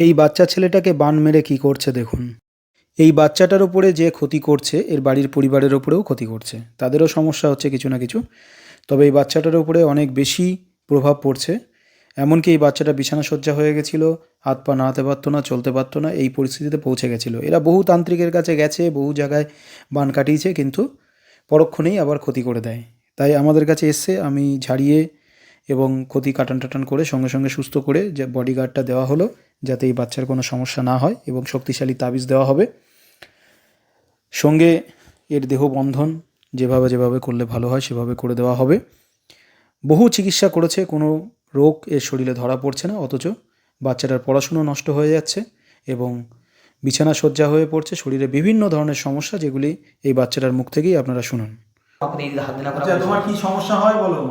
এই বাচ্চা ছেলেটাকে বান মেরে কী করছে দেখুন। এই বাচ্চাটার ওপরে যে ক্ষতি করছে এর বাড়ির পরিবারের ওপরেও ক্ষতি করছে, তাদেরও সমস্যা হচ্ছে কিছু না কিছু। তবে এই বাচ্চাটার উপরে অনেক বেশি প্রভাব পড়ছে। এমনকি এই বাচ্চাটা বিছানা শয্যা হয়ে গেছিলো, হাত পা নাড়াতে পারতো না, চলতে পারতো না, এই পরিস্থিতিতে পৌঁছে গেছিলো। এরা বহু তান্ত্রিকের কাছে গেছে, বহু জায়গায় বান কাটিয়েছে, কিন্তু পরক্ষণেই আবার ক্ষতি করে দেয়। তাই আমাদের কাছে এসছে, আমি ঝাড়িয়ে এবং ক্ষতি কাটান টাটান করে সঙ্গে সঙ্গে সুস্থ করে যে বডিগার্ডটা দেওয়া হলো, যাতে এই বাচ্চার কোনো সমস্যা না হয়, এবং শক্তিশালী তাবিজ দেওয়া হবে। সঙ্গে এর দেহবন্ধন যেভাবে যেভাবে করলে ভালো হয় সেভাবে করে দেওয়া হবে। বহু চিকিৎসা করেছে, কোনো রোগ এর শরীরে ধরা পড়ছে না, অথচ বাচ্চাটার পড়াশুনো নষ্ট হয়ে যাচ্ছে এবং বিছানা শয্যা হয়ে পড়ছে, শরীরে বিভিন্ন ধরনের সমস্যা, যেগুলি এই বাচ্চাটার মুখ থেকেই আপনারা শুনুন। আচ্ছা, তোমার কি সমস্যা হয় বলো?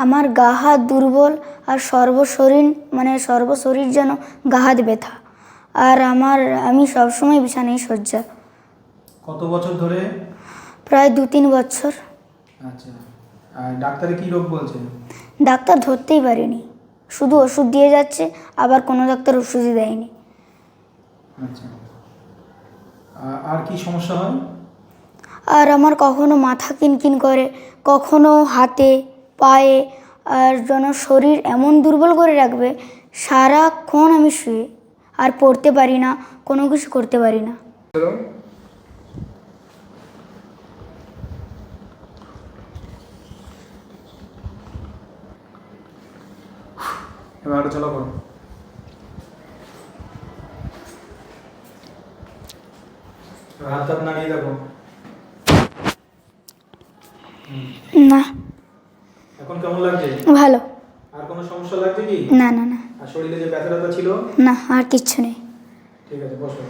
আমার গা হাত দুর্বল আর সর্বশরীর যেন গা হাত ব্যথা, আর আমি সবসময় বিছানায় শয্যা। কত বছর ধরে? প্রায় 2-3 বছর। আচ্ছা, আর ডাক্তারে কি রোগ বলছে? ডাক্তার ধরতেই পারেনি, শুধু ওষুধ দিয়ে যাচ্ছে, আবার কোনো ডাক্তার ওষুধই দেয়নি। আচ্ছা, আর কি সমস্যা হয়? আর আমার কখনো মাথা কিনকিন করে, কখনো হাতে পায়ে, আর যেন শরীর এমন দুর্বল করে রাখবে, সারাক্ষণ আমি শুয়ে, আর পড়তে পারি না, কোনো কিছু করতে পারি না। এবার চলো করো। হাত হাত নাড়িয়ে দেখো। না। এখন কেমন লাগছে? ভালো। আর কোনো সমস্যা লাগছে কি? না না না। আর শরীরে যে ব্যথা ছিল? না, আর কিচ্ছু নেই। ঠিক আছে, বসো।